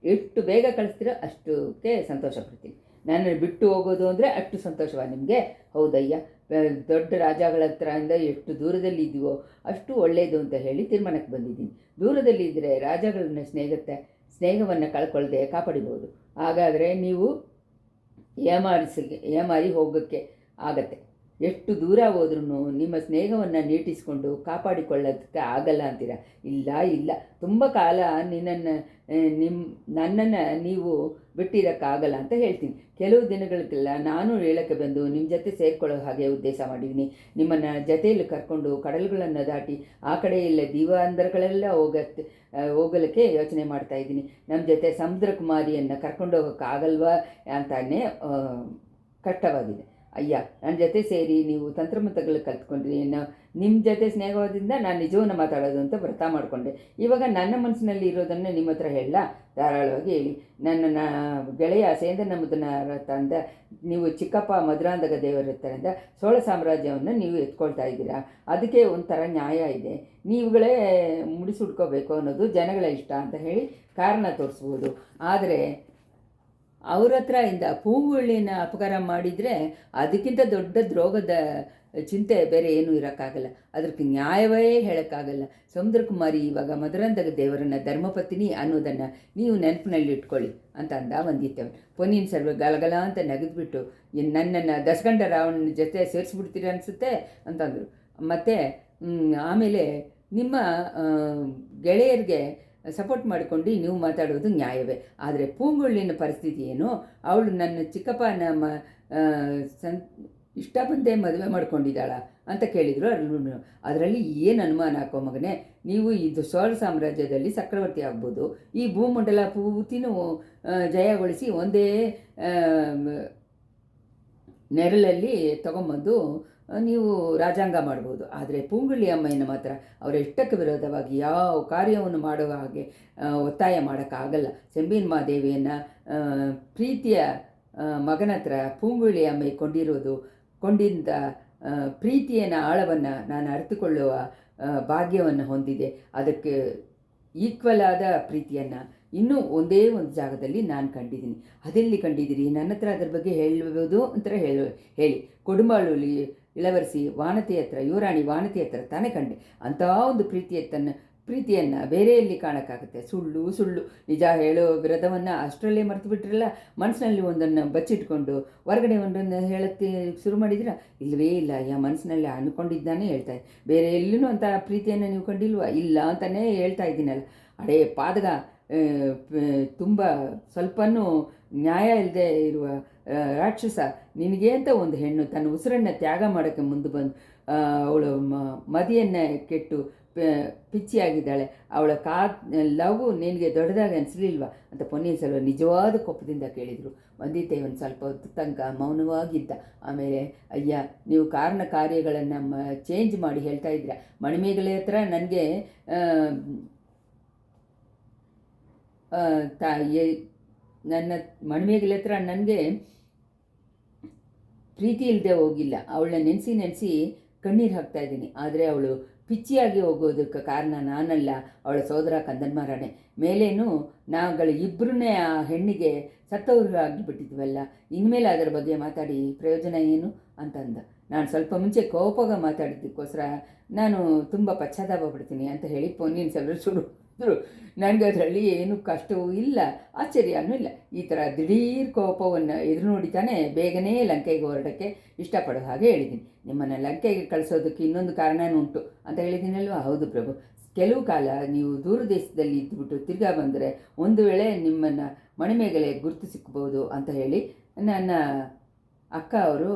ಎಷ್ಟು ಬೇಗ ಕಳಿಸ್ತೀರೋ ಅಷ್ಟಕ್ಕೆ ಸಂತೋಷ ಪಡ್ತೀನಿ. ನನ್ನನ್ನು ಬಿಟ್ಟು ಹೋಗೋದು ಅಂದರೆ ಅಷ್ಟು ಸ್ವಂತೋಷವಾ ನಿಮಗೆ? ಹೌದಯ್ಯ, ದೊಡ್ಡ ರಾಜಗಳ ಹತ್ರದಿಂದ ಎಷ್ಟು ದೂರದಲ್ಲಿ ಇದೆಯೋ ಅಷ್ಟು ಒಳ್ಳೆಯದು ಅಂತ ಹೇಳಿ ತೀರ್ಮಾನಕ್ಕೆ ಬಂದಿದ್ದೀನಿ. ದೂರದಲ್ಲಿ ಇದ್ದರೆ ರಾಜಗಳನ್ನ ಸ್ನೇಹವನ್ನು ಕಳ್ಕೊಳ್ಳದೆ ಕಾಪಾಡಿಬೋದು. ಹಾಗಾದರೆ ನೀವು ಏಮಾರಿ ಹೋಗೋಕ್ಕೆ ಆಗತ್ತೆ. ಎಷ್ಟು ದೂರ ಹೋದ್ರೂ ನಿಮ್ಮ ಸ್ನೇಹವನ್ನು ನೀಟಿಸ್ಕೊಂಡು ಕಾಪಾಡಿಕೊಳ್ಳೋದಕ್ಕೆ ಆಗಲ್ಲ ಅಂತೀರ. ಇಲ್ಲ, ತುಂಬ ಕಾಲ ನನ್ನನ್ನು ನೀವು ಬಿಟ್ಟಿರೋಕ್ಕಾಗಲ್ಲ ಅಂತ ಹೇಳ್ತೀನಿ. ಕೆಲವು ದಿನಗಳಿಗೆಲ್ಲ ನಾನು ಹೇಳೋಕ್ಕೆ ಬಂದು ನಿಮ್ಮ ಜೊತೆ ಸೇರಿಕೊಳ್ಳೋ ಹಾಗೆ ಉದ್ದೇಶ ಮಾಡಿದ್ದೀನಿ. ನಿಮ್ಮನ್ನು ಜೊತೆಯಲ್ಲಿ ಕರ್ಕೊಂಡು ಕಡಲುಗಳನ್ನು ದಾಟಿ ಆ ಕಡೆ ಇಲ್ಲ ದೀವಾಂಧರಗಳೆಲ್ಲ ಹೋಗಲಿಕ್ಕೆ ಯೋಚನೆ ಮಾಡ್ತಾಯಿದ್ದೀನಿ. ನಮ್ಮ ಜೊತೆ ಸಮುದ್ರ ಕುಮಾರಿಯನ್ನು ಕರ್ಕೊಂಡು ಹೋಗೋಕ್ಕಾಗಲ್ವಾ ಅಂತಾನೆ ಕಷ್ಟವಾಗಿದೆ. ಅಯ್ಯ, ನನ್ನ ಜೊತೆ ಸೇರಿ ನೀವು ತಂತ್ರಮಂತ್ರಗಳು ಕಲ್ತ್ಕೊಂಡ್ರಿ. ನಿಮ್ಮ ಜೊತೆ ಸ್ನೇಹದಿಂದ ನಾನು ನಿಜವನ್ನು ಮಾತಾಡೋದು ಅಂತ ವ್ರತ ಮಾಡಿಕೊಂಡೆ. ಇವಾಗ ನನ್ನ ಮನಸ್ಸಿನಲ್ಲಿ ಇರೋದನ್ನು ನಿಮ್ಮ ಹತ್ರ ಹೇಳ ಧಾರಾಳವಾಗಿ ಹೇಳಿ. ನನ್ನ ಗೆಳೆಯ ಸೇಂದನ ಮುದನ ತಂದ ನೀವು ಚಿಕ್ಕಪ್ಪ ಮಧುರಾಂಧಕ ದೇವರ ಹತ್ತರಿಂದ ಚೋಳ ಸಾಮ್ರಾಜ್ಯವನ್ನು ನೀವು ಎತ್ಕೊಳ್ತಾ ಇದ್ದೀರಾ. ಅದಕ್ಕೆ ಒಂಥರ ನ್ಯಾಯ ಇದೆ. ನೀವುಗಳೇ ಮುಡಿಸುಡ್ಕೋಬೇಕು ಅನ್ನೋದು ಜನಗಳ ಇಷ್ಟ ಅಂತ ಹೇಳಿ ಕಾರಣ ತೋರಿಸ್ಬೋದು. ಆದರೆ ಅವ್ರ ಹತ್ರ ಇಂದ ಪೂಂಗುಳ್ಳಿನ ಅಪಕಾರ ಮಾಡಿದರೆ ಅದಕ್ಕಿಂತ ದೊಡ್ಡ ದ್ರೋಗದ ಚಿಂತೆ ಬೇರೆ ಏನೂ ಇರೋಕ್ಕಾಗಲ್ಲ. ಅದಕ್ಕೆ ನ್ಯಾಯವೇ ಹೇಳೋಕ್ಕಾಗಲ್ಲ. ಸಮುದ್ರಕುಮಾರಿ ಇವಾಗ ಮಧುರಾಂಧಕ ದೇವರನ್ನ ಧರ್ಮಪತ್ನಿ ಅನ್ನೋದನ್ನು ನೀವು ನೆನಪಿನಲ್ಲಿ ಇಟ್ಕೊಳ್ಳಿ ಅಂತ ಅಂದ ವಂದಿತೇವೆ. ಪೊನ್ನಿಯಿನ್ ಸೆಲ್ವರ್ ಗಲಗಲ ಅಂತ ನಗೆದ್ಬಿಟ್ಟು, ನನ್ನನ್ನು ದಸಗಂಡ ರಾವಣನ ಜೊತೆ ಸೇರಿಸ್ಬಿಡ್ತೀರ ಅನಿಸುತ್ತೆ ಅಂತಂದರು. ಮತ್ತು ಆಮೇಲೆ ನಿಮ್ಮ ಗೆಳೆಯರಿಗೆ ಸಪೋರ್ಟ್ ಮಾಡಿಕೊಂಡು ನೀವು ಮಾತಾಡೋದು ನ್ಯಾಯವೇ. ಆದರೆ ಪೂಂಗುಳ್ಳಿನ ಪರಿಸ್ಥಿತಿ ಏನು? ಅವಳು ನನ್ನ ಚಿಕ್ಕಪ್ಪ ಇಷ್ಟ ಬಂದೇ ಮದುವೆ ಮಾಡ್ಕೊಂಡಿದ್ದಾಳ ಅಂತ ಕೇಳಿದರು. ಅದರಲ್ಲಿ ಏನು ಅನುಮಾನ ಹಾಕೋ ಮಗನೇ, ನೀವು ಇದು ಚೋಳ ಸಾಮ್ರಾಜ್ಯದಲ್ಲಿ ಚಕ್ರವರ್ತಿ ಆಗ್ಬೋದು, ಈ ಭೂಮಂಡಲ ಪೂರ್ತಿನೂ ಜಯಗೊಳಿಸಿ ಒಂದೇ ನೆರಳಲ್ಲಿ ತಗೊಂಬಂದು ನೀವು ರಾಜಾಂಗ ಮಾಡ್ಬೋದು. ಆದರೆ ಪೂಂಗುಳಿ ಅಮ್ಮಯ್ಯನ ಮಾತ್ರ ಅವರ ಇಷ್ಟಕ್ಕೆ ವಿರೋಧವಾಗಿ ಯಾವ ಕಾರ್ಯವನ್ನು ಮಾಡುವ ಹಾಗೆ ಒತ್ತಾಯ ಮಾಡೋಕ್ಕಾಗಲ್ಲ. ಚೆಂಬಿನ ಮಾದೇವಿಯನ್ನು ಪ್ರೀತಿಯ ಮಗನ ಹತ್ರ ಪೂಂಗುಳಿ ಅಮ್ಮಯ್ಯ ಕೊಂಡಿದ್ದ ಪ್ರೀತಿಯ ಆಳವನ್ನು ನಾನು ಅರಿತುಕೊಳ್ಳುವ ಭಾಗ್ಯವನ್ನು ಹೊಂದಿದೆ. ಅದಕ್ಕೆ ಈಕ್ವಲ್ ಆದ ಪ್ರೀತಿಯನ್ನು ಇನ್ನೂ ಒಂದೇ ಒಂದು ಜಾಗದಲ್ಲಿ ನಾನು ಕಂಡಿದ್ದೀನಿ. ಅದೆಲ್ಲಿ ಕಂಡಿದ್ದೀರಿ? ನನ್ನ ಹತ್ರ ಅದರ ಬಗ್ಗೆ ಹೇಳುವುದು ಅಂತ ಹೇಳಿ ಕೊಡುಮಾಳೂಲಿ ಇಳವರಿಸಿ ವಾನತಿ ಹತ್ರ, ಯುವರಾಣಿ ವಾನತಿ ಹತ್ರ ತಾನೇ ಕಂಡೆ. ಅಂಥ ಒಂದು ಪ್ರೀತಿಯನ್ನು ಬೇರೆಯಲ್ಲಿ ಕಾಣೋಕ್ಕಾಗುತ್ತೆ? ಸುಳ್ಳು ನಿಜ ಹೇಳೋ ವಿರೋಧವನ್ನು ಅಷ್ಟರಲ್ಲೇ ಮರೆತು ಬಿಟ್ರಲ್ಲ. ಮನಸ್ಸಿನಲ್ಲಿ ಒಂದನ್ನು ಬಚ್ಚಿಟ್ಕೊಂಡು ಹೊರಗಡೆ ಒಂದನ್ನು ಹೇಳಕ್ಕೆ ಶುರು ಮಾಡಿದ್ರೆ ಇಲ್ಲವೇ ಇಲ್ಲ. ಮನಸ್ಸಿನಲ್ಲಿ ಅಂದ್ಕೊಂಡಿದ್ದಾನೆ ಹೇಳ್ತಾ ಇದ್ದೆ. ಬೇರೆ ಎಲ್ಲೂ ಅಂಥ ಪ್ರೀತಿಯನ್ನು ನೀವು ಕಂಡಿಲ್ವಾ? ಇಲ್ಲ ಅಂತಲೇ ಹೇಳ್ತಾ ಇದ್ದೀನಲ್ಲ. ಅಡೇ ಪಾದಗ ತುಂಬ ಸ್ವಲ್ಪನೂ ನ್ಯಾಯ ಇಲ್ಲದೆ ಇರುವ ರಾಕ್ಷಸ, ನಿನಗೆ ಅಂತ ಒಂದು ಹೆಣ್ಣು ತನ್ನ ಉಸಿರನ್ನು ತ್ಯಾಗ ಮಾಡೋಕ್ಕೆ ಮುಂದೆ ಬಂದು ಅವಳು ಮದಿಯನ್ನು ಕೆಟ್ಟು ಪಿಚ್ಚಿಯಾಗಿದ್ದಾಳೆ. ಅವಳ ಲವ್ ನಿನಗೆ ದೊಡ್ಡದಾಗಿ ಅನಿಸಲಿಲ್ವಾ ಅಂತ ಪೊನ್ನಿಯಿನ್ ಸೆಲ್ವ ನಿಜವಾದ ಕೋಪದಿಂದ ಕೇಳಿದರು. ಒಂದು ಸ್ವಲ್ಪ ಹೊತ್ತು ತನಕ ಮೌನವಾಗಿದ್ದ. ಆಮೇಲೆ, ಅಯ್ಯ, ನೀವು ಕಾರಣ ಕಾರ್ಯಗಳನ್ನು ಚೇಂಜ್ ಮಾಡಿ ಹೇಳ್ತಾ ಇದ್ದೀರಾ. ಮಣಿಮೇಗಲೆ ಹತ್ರ ನನಗೆ ನನ್ನ ಮಣಿಮೇಗಲೆ ಹತ್ರ ನನಗೆ ಪ್ರೀತಿ ಇಲ್ಲದೆ ಹೋಗಿಲ್ಲ. ಅವಳನ್ನ ನೆನೆಸಿ ಕಣ್ಣೀರು ಹಾಕ್ತಾ ಇದ್ದೀನಿ. ಆದರೆ ಅವಳು ಪಿಚ್ಚಿಯಾಗಿ ಹೋಗೋದಕ್ಕೆ ಕಾರಣ ನಾನಲ್ಲ, ಅವಳ ಸೋದರ ಕಂದನ್ಮಾರಾಣೆ. ಮೇಲೇನು ನಾವುಗಳು ಇಬ್ಬರನ್ನೇ ಆ ಹೆಣ್ಣಿಗೆ ಸತ್ತವರು ಆಗಿಬಿಟ್ಟಿದ್ವಲ್ಲ, ಇನ್ಮೇಲೆ ಅದರ ಬಗ್ಗೆ ಮಾತಾಡಿ ಪ್ರಯೋಜನ ಏನು ಅಂತಂದ. ನಾನು ಸ್ವಲ್ಪ ಮುಂಚೆ ಕೋಪಗ ಮಾತಾಡಿದ್ದಕ್ಕೋಸ್ಕರ ನಾನು ತುಂಬ ಪಶ್ಚಾತ್ತಾಪ ಪಡ್ತೀನಿ ಅಂತ ಹೇಳಿ ಪೊನ್ನಿಯಿನ್ ಸೆಲ್ವರು ಶುರು. ನನಗೆ ಅದರಲ್ಲಿ ಏನೂ ಕಷ್ಟವೂ ಇಲ್ಲ, ಆಶ್ಚರ್ಯನೂ ಇಲ್ಲ. ಈ ಥರ ದಿಢೀರ್ ಕೋಪವನ್ನು ಎದುರು ನೋಡಿತಾನೆ ಬೇಗನೆ ಲಂಕೆಗೆ ಹೊರಡೋಕ್ಕೆ ಇಷ್ಟಪಡೋ ಹಾಗೆ ಹೇಳಿದ್ದೀನಿ. ನಿಮ್ಮನ್ನು ಲಂಕೆಗೆ ಕಳಿಸೋದಕ್ಕೆ ಇನ್ನೊಂದು ಕಾರಣನೂ ಉಂಟು ಅಂತ ಹೇಳಿದ್ದೀನಲ್ವ? ಹೌದು ಪ್ರಭು. ಕೆಲವು ಕಾಲ ನೀವು ದೂರ ದೇಶದಲ್ಲಿ ಇದ್ದುಬಿಟ್ಟು ತಿರ್ಗಾ ಬಂದರೆ ಒಂದು ವೇಳೆ ನಿಮ್ಮನ್ನು ಮಣಿಮೇಗಲೆ ಗುರುತು ಸಿಕ್ಬೋದು ಅಂತ ಹೇಳಿ ನನ್ನ ಅಕ್ಕ ಅವರು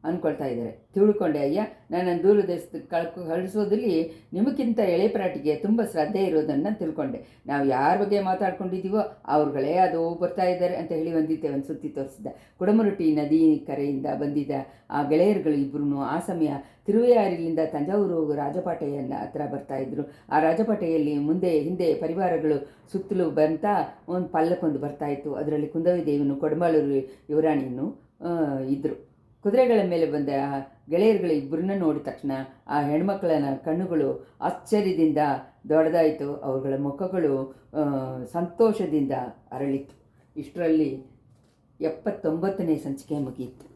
ಅಂದ್ಕೊಳ್ತಾ ಇದ್ದಾರೆ. ತಿಳ್ಕೊಂಡೆ ಅಯ್ಯ. ನನ್ನನ್ನು ದೂರ ದೇಶಕ್ಕೆ ಕಳಿಸೋದ್ರಲ್ಲಿ ನಿಮಗಿಂತ ಎಳೆಪರಾಟಿಗೆ ತುಂಬ ಶ್ರದ್ಧೆ ಇರೋದನ್ನು ತಿಳ್ಕೊಂಡೆ. ನಾವು ಯಾರ ಬಗ್ಗೆ ಮಾತಾಡ್ಕೊಂಡಿದ್ದೀವೋ ಅವ್ರುಗಳೇ ಅದು ಬರ್ತಾ ಇದ್ದಾರೆ ಅಂತ ಹೇಳಿ ಒಂದು ಸುತ್ತಿ ತೋರಿಸಿದ್ದ. ಕುಡಮುರುಟಿ ನದಿ ಕರೆಯಿಂದ ಬಂದಿದ್ದ ಆ ಗೆಳೆಯರುಗಳು ಇಬ್ಬರೂ ಆ ಸಮಯ ತಿರುವೆಯಾರಿಲಿಂದ ತಂಜಾವೂರು ರಾಜಪಾಟೆಯನ್ನು ಹತ್ರ ಬರ್ತಾಯಿದ್ರು. ಆ ರಾಜಪಾಟೆಯಲ್ಲಿ ಮುಂದೆ ಹಿಂದೆ ಪರಿವಾರಗಳು ಸುತ್ತಲೂ ಬಂತಾ ಒಂದು ಪಲ್ಲಕ್ಕೊಂದು ಬರ್ತಾಯಿತ್ತು. ಅದರಲ್ಲಿ ಕುಂದವಿ ದೇವಿನೂ ಕೊಡಮಾಳೂರು ಯುವರಾಣಿಯೂ ಇದ್ದರು. ಕುದುರೆಗಳ ಮೇಲೆ ಬಂದ ಆ ಗೆಳೆಯರುಗಳು ಇಬ್ಬರನ್ನ ನೋಡಿದ ತಕ್ಷಣ ಆ ಹೆಣ್ಮಕ್ಳನ್ನ ಕಣ್ಣುಗಳು ಆಶ್ಚರ್ಯದಿಂದ ದೊಡ್ಡದಾಯಿತು. ಅವುಗಳ ಮುಖಗಳು ಸಂತೋಷದಿಂದ ಅರಳಿತು. ಇಷ್ಟರಲ್ಲಿ 79ನೇ ಸಂಚಿಕೆ ಮುಗಿಯಿತು.